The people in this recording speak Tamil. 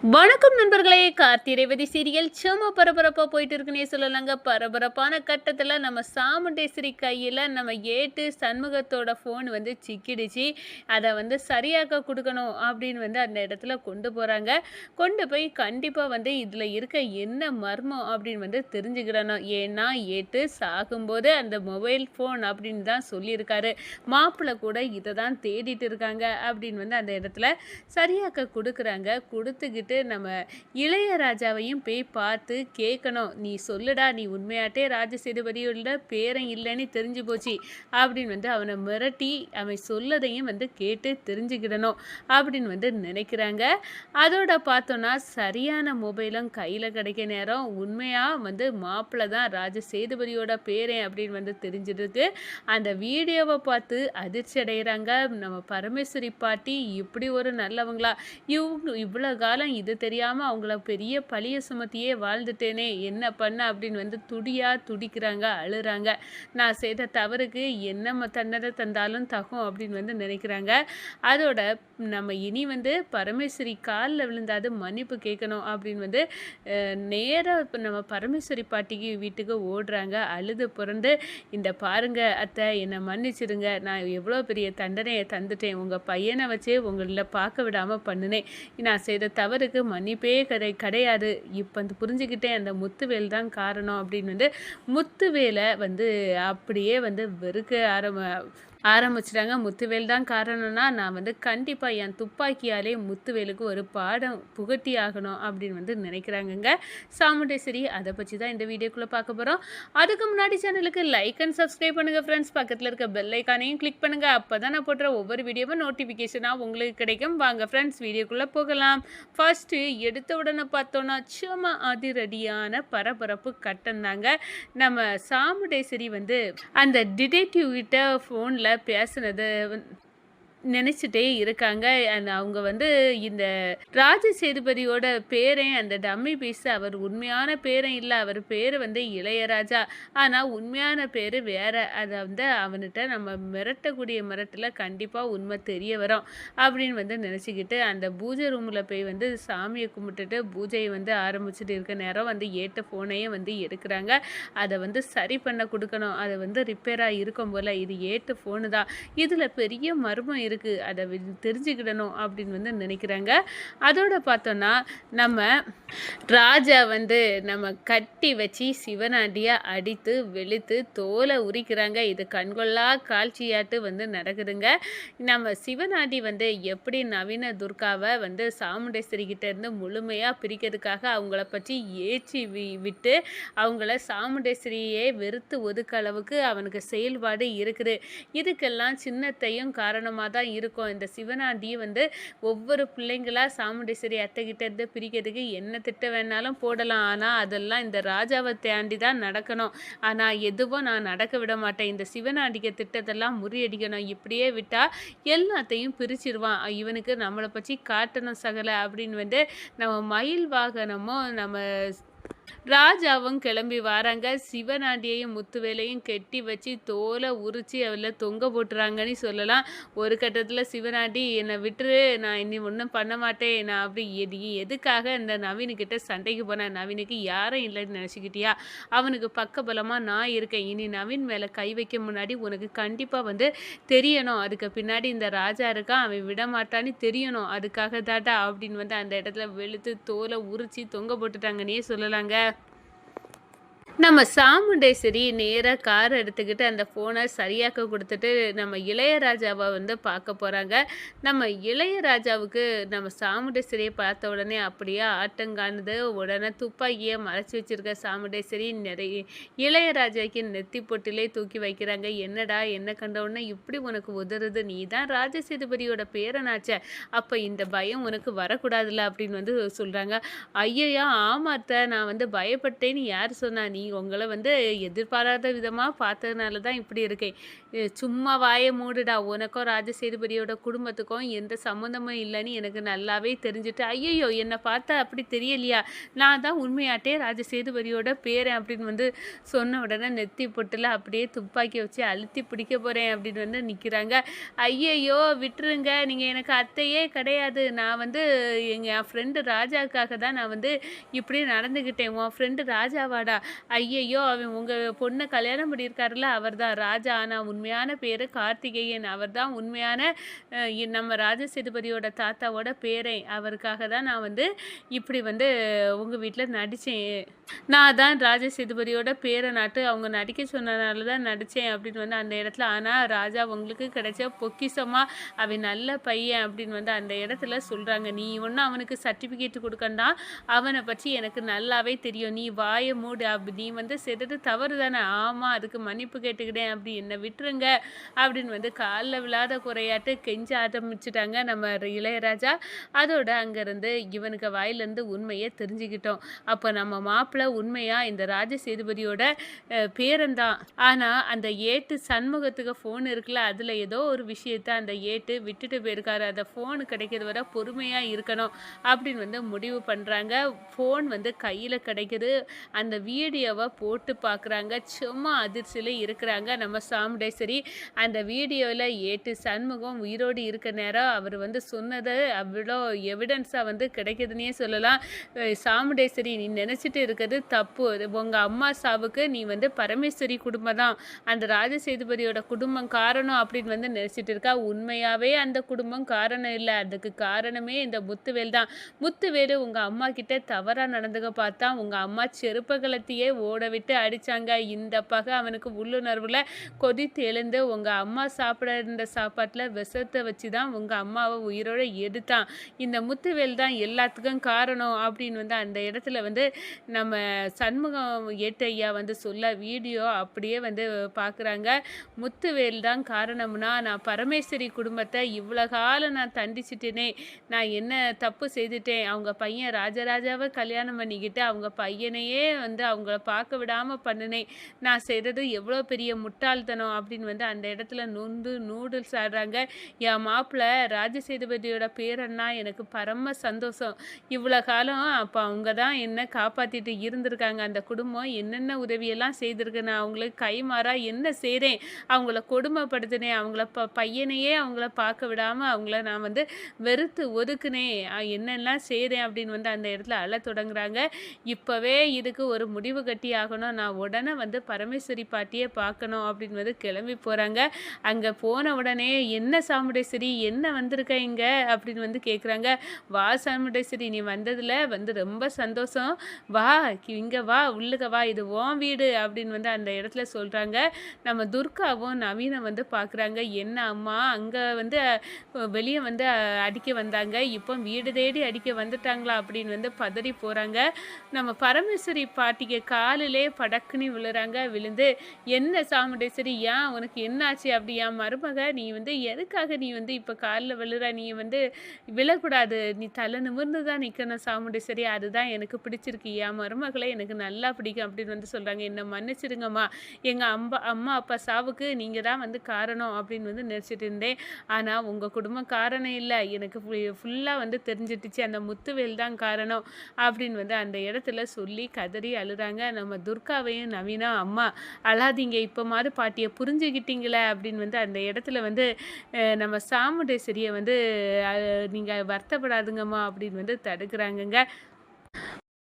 வணக்கம் நண்பர்களே. கார்த்தி ரேவதி சீரியல் சும்மா பரபரப்பாக போயிட்டு இருக்குன்னே சொல்லலாங்க. பரபரப்பான கட்டத்தில் நம்ம சாமுண்டேஸ்வரி கையில் நம்ம ஏட்டு சண்முகத்தோட ஃபோன் சிக்கிடுச்சு. அதை சரியாக்க கொடுக்கணும் அப்படின்னு அந்த இடத்துல கொண்டு போகிறாங்க. கொண்டு போய் கண்டிப்பாக இதில் இருக்க என்ன மர்மம் அப்படின்னு தெரிஞ்சுக்கிடணும். ஏன்னா ஏட்டு சாகும்போது அந்த மொபைல் ஃபோன் அப்படின்னு தான் சொல்லியிருக்காரு. மாப்பிள்ளை கூட இதை தான் தேடிட்டு இருக்காங்க அப்படின்னு அந்த இடத்துல சரியாக்க கொடுக்குறாங்க. கொடுத்துக்கிட்டு நம்ம இளையராஜாவையும் போய் பார்த்து கேட்கணும். நீ சொல்லுடா, நீ உண்மையாட்டே ராஜசேதுபதியோட பேரன் இல்லைன்னு தெரிஞ்சு போச்சு அப்படின்னு அவனை மிரட்டி அவன் சொல்லதையும் கேட்டு தெரிஞ்சுக்கிடணும் அப்படின்னு நினைக்கிறாங்க. அதோட பார்த்தோன்னா சரியான மொபைலும் கையில் கிடைக்க நேரம் உண்மையாக மாப்பிள்ளை தான் ராஜசேதுபதியோட பேரன் அப்படின்னு தெரிஞ்சிருக்கு. அந்த வீடியோவை பார்த்து அதிர்ச்சி அடைகிறாங்க. நம்ம பரமேஸ்வரி பாட்டி இப்படி ஒரு நல்லவங்களா, இவ்வளோ காலம் இது தெரியாமல் அவங்கள பெரிய பழிய சுமத்தியே வாழ்ந்துட்டேனே, என்ன பண்ண அப்படின்னு துடிக்கிறாங்க, அழுறாங்க. நான் செய்த தவறுக்கு என்ன தண்டனை தந்தாலும் தகும் அப்படின்னு நினைக்கிறாங்க. அதோட நம்ம இனி பரமேஸ்வரி காலில் விழுந்தாது மன்னிப்பு கேட்கணும் அப்படின்னு நேராக நம்ம பரமேஸ்வரி பாட்டிக்கு வீட்டுக்கு ஓடுறாங்க. அழுது புரண்டு, இந்த பாருங்க அத்தை, என்னை மன்னிச்சிடுங்க, நான் எவ்வளோ பெரிய தண்டனையை தந்துட்டேன், உங்கள் பையனை வச்சே உங்களில் பார்க்க விடாமல் பண்ணினேன், நான் செய்த தவறுக்கு மன்னிப்பே கிடையாது, இப்போ புரிஞ்சுக்கிட்டேன், அந்த முத்துவேல் தான் காரணம் அப்படின்னு முத்துவேலை அப்படியே வெறுக்க ஆரம்பிச்சிட்டாங்க. முத்துவேல் தான் காரணம்னா நான் கண்டிப்பாக என் துப்பாக்கியாலே முத்துவேலுக்கு ஒரு பாடம் புகட்டி ஆகணும் அப்படின்னு நினைக்கிறாங்கங்க சாமுண்டேஸ்வரி. அதை பற்றி தான் இந்த வீடியோக்குள்ளே பார்க்க போகிறோம். அதுக்கு முன்னாடி சேனலுக்கு லைக் அண்ட் சப்ஸ்கிரைப் பண்ணுங்கள் ஃப்ரெண்ட்ஸ். பக்கத்தில் இருக்க பெல் ஐக்கானையும் கிளிக் பண்ணுங்கள். அப்போ தான் நான் போடுற ஒவ்வொரு வீடியோவும் நோட்டிஃபிகேஷனாக உங்களுக்கு கிடைக்கும். வாங்க ஃப்ரெண்ட்ஸ், வீடியோக்குள்ளே போகலாம். ஃபர்ஸ்ட்டு எடுத்த உடனே பார்த்தோன்னா சும்மா அதிரடியான பரபரப்பு கட்டம் தாங்க. நம்ம சாமுண்டேஸ்வரி அந்த டிடெக்டிவ் கிட்ட ஃபோனில் பேசுனது நினச்சிட்டே இருக்காங்க. அவங்க இந்த ராஜசேதுபதியோட பேரன் அந்த டம்மி பீஸ் அவர் உண்மையான பேரன் இல்லை, அவர் பேர் இளையராஜா, ஆனால் உண்மையான பேர் வேற. அதை அவன்கிட்ட நம்ம மிரட்டக்கூடிய மிரட்டில் கண்டிப்பாக உண்மை தெரிய வரும் அப்படின்னு நினச்சிக்கிட்டு அந்த பூஜை ரூமில் போய் சாமியை கும்பிட்டுட்டு பூஜையை ஆரம்பிச்சுட்டு இருக்க நேரம் ஏட்ட ஃபோனையும் எடுக்கிறாங்க. அதை சரி பண்ண கொடுக்கணும், அதை ரிப்பேராக இருக்கும் போல், இது ஏட்டு ஃபோனு தான், இதில் பெரிய மர்மம் இருக்குது, அதை தெரிஞ்சுக்கிடணும் அப்படின்னு நினைக்கிறாங்க. அதோட பார்த்தோன்னா நம்ம ராஜா நம்ம கட்டி வச்சு சிவனாண்டியை அடித்து வெளுத்து தோலை உரிக்கிறாங்க. இது கண்கொள்ளா காட்சியாட்டு நடக்குதுங்க. நம்ம சிவனாண்டி எப்படி நவீன துர்காவை சாமுண்டேஸ்வரி கிட்ட இருந்து முழுமையாக பிரிக்கிறதுக்காக அவங்கள பற்றி ஏற்றி விட்டு அவங்கள சாமுண்டேஸ்வரியே வெறுத்து ஒதுக்க அளவுக்கு அவனுக்கு செயல்பாடு இருக்குது. இதுக்கெல்லாம் சின்னத்தையும் காரணமாக தான் இருக்கும். இந்த சிவனாண்டி ஒவ்வொரு பிள்ளைங்களா சாமுண்டேஸ்வரி அத்தைகிட்ட இருந்து பிரிக்கிறதுக்கு என்ன திட்டம் வேணாலும் போடலாம், ஆனால் அதெல்லாம் இந்த ராஜாவை தாண்டி தான் நடக்கணும். ஆனால் எதுவும் நான் நடக்க விட மாட்டேன், இந்த சிவனாண்டிக்க திட்டத்தெல்லாம் முறியடிக்கணும், இப்படியே விட்டால் எல்லாத்தையும் பிரிச்சிருவான், இவனுக்கு நம்மளை பற்றி காட்டணும் சகலை அப்படின்னு நம்ம மயில் வாகனமும் நம்ம ராஜாவும் கிளம்பி வராங்க. சிவனாண்டியையும் முத்துவேலையும் கெட்டி வச்சு தோலை உரிச்சு அவளை தொங்க போட்டுறாங்கன்னு சொல்லலாம். ஒரு கட்டத்தில் சிவனாண்டி, என்னை விட்டுரு, நான் இனி ஒன்றும் பண்ண மாட்டேன், நான் அப்படி எதுக்காக இந்த நவீனுக்கிட்ட சண்டைக்கு போனேன், நவீனுக்கு யாரும் இல்லைன்னு நினச்சிக்கிட்டியா, அவனுக்கு பக்கபலமாக நான் இருக்கேன், இனி நவீன் மேலே கை வைக்க முன்னாடி உனக்கு கண்டிப்பாக தெரியணும், அதுக்கு பின்னாடி இந்த ராஜா இருக்கான், அவன் விட மாட்டான்னு தெரியணும், அதுக்காக தாட்டா அப்படின்னு அந்த இடத்துல வெளுத்து தோலை உரிச்சு தொங்க போட்டுட்டாங்கன்னே சொல்லலாங்க. நம்ம சாமுண்டேஸ்வரி நேராக கார் எடுத்துக்கிட்டு அந்த ஃபோனை சரியாக்க கொடுத்துட்டு நம்ம இளையராஜாவை பார்க்க போகிறாங்க. நம்ம இளையராஜாவுக்கு நம்ம சாமுண்டேஸ்வரியை பார்த்த உடனே அப்படியே ஆட்டங்காணுது. உடனே துப்பாக்கியை மறைச்சி வச்சுருக்க சாமுண்டேஸ்வரி இளையராஜாவுக்கு நெத்தி பொட்டிலே தூக்கி வைக்கிறாங்க. என்னடா, என்ன கண்ட உடனே இப்படி உனக்கு உதறுது, நீ தான் ராஜசேதுபதியோட பேரனாச்ச, அப்போ இந்த பயம் உனக்கு வரக்கூடாதுல்ல அப்படின்னு சொல்கிறாங்க. ஐயா ஆமாத்த, நான் பயப்பட்டேன்னு யார் சொன்னா, நீ உங்கள வந்து எதிர்பாராத விதமா பார்த்ததுனால தான் இப்படி இருக்கேன். சும்மா வாய மூடுடா! உனக்கும் ராஜசேதுபதியோட குடும்பத்துக்கும் எந்த சம்மந்தமும் இல்லன்னு எனக்கு நல்லாவே தெரிஞ்சுட்டு, ஐயய்யோ! என்ன பார்த்தா அப்படி தெரியலையா? நான் தான் உண்மையாட்டே ராஜசேதுபதியோட பேரன் அப்படின்னு வந்து சொன்ன உடனே நெத்தி பொட்டுல அப்படியே துப்பாக்கி வச்சு அழுத்தி பிடிக்க போறேன் அப்படின்னு வந்து நிக்கிறாங்க. ஐயையோ! விட்டுருங்க. நீங்க எனக்கு அத்தையே கிடையாது. நான் வந்து என் ஃப்ரெண்டு ராஜாக்காக தான் நான் வந்து இப்படி நடந்துக்கிட்டேன். உன் ஃப்ரெண்டு ராஜாவாடா? ஐயையோ! அவன் உங்க பொண்ண கல்யாணம் பண்ணியிருக்காருல்ல அவர்தான் ராஜா. ஆனா உண்மையான பேரு கார்த்திகேயன். அவர்தான் உண்மையான நம்ம ராஜசேதுபதியோட தாத்தாவோட பேரன். அவருக்காக தான் நான் வந்து இப்படி வந்து உங்க வீட்ல நடிச்சேன். நான் தான் ராஜசேதுபதியோட பேரனாட்டு அவங்க நடிக்க சொன்னனால தான் நடிச்சேன் அப்படின்னு வந்து அந்த இடத்துல ஆனா ராஜா உங்களுக்கு கிடைச்ச பொக்கிஷமா அவன் நல்ல பையன் அப்படின்னு வந்து அந்த இடத்துல சொல்றாங்க. நீ ஒன்றும் அவனுக்கு சர்டிஃபிகேட் கொடுக்கண்டா, அவனை பற்றி எனக்கு நல்லாவே தெரியும். நீ வாயை மூடு. நீ வந்து செய்தது தவறு தானே. ஆமா, அதுக்கு மன்னிப்பு கேட்டுக்கிட்டேன். அப்படி என்னை விட்டுருங்க அப்படின்னு வந்து காலில் விழாத குறையாட்டு கெஞ்ச ஆரம்பிச்சுட்டாங்க நம்ம இளையராஜா. அதோட அங்கேருந்து இவனுக்கு வாயிலேருந்து உண்மையை தெரிஞ்சுக்கிட்டோம். அப்போ நம்ம மாப்பிள்ளை உண்மையா இந்த ராஜசேதுபதியோட பேரன் தான். ஆனால் அந்த ஏட்டு சண்முகத்துக்கு ஃபோன் இருக்குல்ல, அதில் ஏதோ ஒரு விஷயத்த அந்த ஏட்டு விட்டுட்டு போயிருக்காரு. அந்த ஃபோன் கிடைக்கிறது வரை பொறுமையாக இருக்கணும் அப்படின்னு வந்து முடிவு பண்ணுறாங்க. ஃபோன் வந்து கையில் கிடைக்குது. அந்த வீடியோவை போட்டு பார்க்குறாங்க. சும்மா அதிர்ச்சியில் இருக்கிறாங்க நம்ம சாமுண்டேஸ்வரி. அந்த வீடியோவில் ஏட்டு சண்முகம் உயிரோடு இருக்க நேரம் அவர் வந்து சொன்னது அவ்வளோ எவிடன்ஸாக வந்து கிடைக்குதுன்னே சொல்லலாம். சாமுண்டேஸ்வரி, நீ நினச்சிட்டு இருக்கிறது தப்பு. உங்கள் அம்மா சாவுக்கு நீ வந்து பரமேஸ்வரி குடும்பம் தான் அந்த ராஜசேதுபதியோட குடும்பம் காரணம் அப்படின்னு வந்து நினச்சிட்டு இருக்கா. உண்மையாகவே அந்த குடும்பம் காரணம் இல்லை. அதுக்கு காரணமே இந்த முத்துவேல் தான். முத்துவேலு உங்கள் அம்மா கிட்ட தவறாக நடந்துக்க பார்த்தா உங்கள் அம்மா செருப்பு கலத்தியே ஓட விட்டு அடித்தாங்க. இந்த பகை அவனுக்கு உள்ளுணர்வில் கொதித்து எழுந்து உங்கள் அம்மா சாப்பிட இருந்த சாப்பாட்டில் விஷத்தை வச்சு தான் உங்கள் அம்மாவை உயிரோடு எடுத்தான். இந்த முத்துவேல் தான் எல்லாத்துக்கும் காரணம் அப்படின்னு வந்து அந்த இடத்துல வந்து நம்ம சண்முகம் ஏட்டையா வந்து சொல்ல வீடியோ அப்படியே வந்து பார்க்குறாங்க. முத்துவேல் தான் காரணம்னா நான் பரமேஸ்வரி குடும்பத்தை இவ்வளோ காலம் நான் தண்டிச்சிட்டேனே, நான் என்ன தப்பு செய்துட்டேன். அவங்க பையன் ராஜராஜாவை கல்யாணம் பண்ணிக்கிட்டு அவங்க பையனையே வந்து அவங்கள பார்க்க விடாமல் பண்ணினேன். நான் செய்கிறது எவ்வளோ பெரிய முட்டாள்தனம் அப்படின்னு வந்து அந்த இடத்துல நொந்து நூடுல்ஸ் ஆடுறாங்க. என் மாப்பிள்ளை ராஜசேதுபதியோட பேரன்னா எனக்கு பரம சந்தோஷம். இவ்வளோ காலம் அப்போ அவங்க தான் என்ன காப்பாற்றிட்டு இருந்திருக்காங்க. அந்த குடும்பம் என்னென்ன உதவியெல்லாம் செய்திருக்கு. நான் அவங்களுக்கு கைமாறா என்ன செய்கிறேன். அவங்கள கொடுமைப்படுத்தினேன். அவங்கள பையனையே அவங்கள பார்க்க விடாமல் அவங்கள நான் வந்து வெறுத்து ஒதுக்குனேன். என்னெல்லாம் செய்கிறேன் அப்படின்னு வந்து அந்த இடத்துல அழ தொடங்குறாங்க. இப்போவே இதுக்கு ஒரு முடிவு கட்டி ஆகணும். நான் உடனே வந்து பரமேஸ்வரி பாட்டியை பார்க்கணும் அப்படின்னு வந்து கிளம்பி போகிறாங்க. அங்கே போன உடனே என்ன சாமுண்டேஸ்வரி என்ன வந்திருக்க இங்கே அப்படின்னு வந்து கேட்குறாங்க. வா சாமுண்டேஸ்வரி, நீ வந்ததில் வந்து ரொம்ப சந்தோஷம். வா இங்கே வா, உள்ளுக்க வா, இது உன் வீடு அப்படின்னு வந்து அந்த இடத்துல சொல்கிறாங்க. நம்ம துர்காவும் நவீனை வந்து பார்க்குறாங்க. என்ன அம்மா அங்கே வந்து வெளியே வந்து அடிக்க வந்தாங்க, இப்போ வீடு தேடி அடிக்க வந்துட்டாங்களா அப்படின்னு வந்து பதறி போகிறாங்க. நம்ம பரமேஸ்வரி பாட்டிக்கு காலிலே படக்குன்னு விழுறாங்க. விழுந்து என்ன சாமுண்டேஸ்வரி, ஏன் உனக்கு என்னாச்சு அப்படி என் மருமக நீ வந்து எதுக்காக நீ வந்து இப்போ காலில் விழுற, நீ வந்து விழக்கூடாது, நீ தலை நிமிர்ந்து தான் நிற்கணும் சாமுண்டேஸ்வரி, அதுதான் எனக்கு பிடிச்சிருக்கு, என் மருமகளை எனக்கு நல்லா பிடிக்கும் அப்படின்னு வந்து சொல்கிறாங்க. என்னை மன்னிச்சிடுங்கம்மா, எங்கள் அம்மா அப்பா சாவுக்கு நீங்கள் தான் வந்து காரணம் அப்படின்னு வந்து நினச்சிட்டு இருந்தேன். ஆனால் உங்கள் குடும்பம் காரணம் இல்லை, எனக்கு ஃபுல்லாக வந்து தெரிஞ்சிட்டுச்சு அந்த முத்துவேல் தான் காரணம் அப்படின்னு வந்து அந்த இடத்துல சொல்லி கதறி அழுறாங்க. நம்ம துர்காவையும் நவீனா, அம்மா அழாதீங்க, இப்போ மாதிரி பாட்டியை புரிஞ்சுக்கிட்டீங்களே அப்படின்னு வந்து அந்த இடத்துல வந்து நம்ம சாமுண்டேஸ்வரியை வந்து நீங்கள் வருத்தப்படாதுங்கம்மா அப்படின்னு வந்து தடுக்கிறாங்கங்க.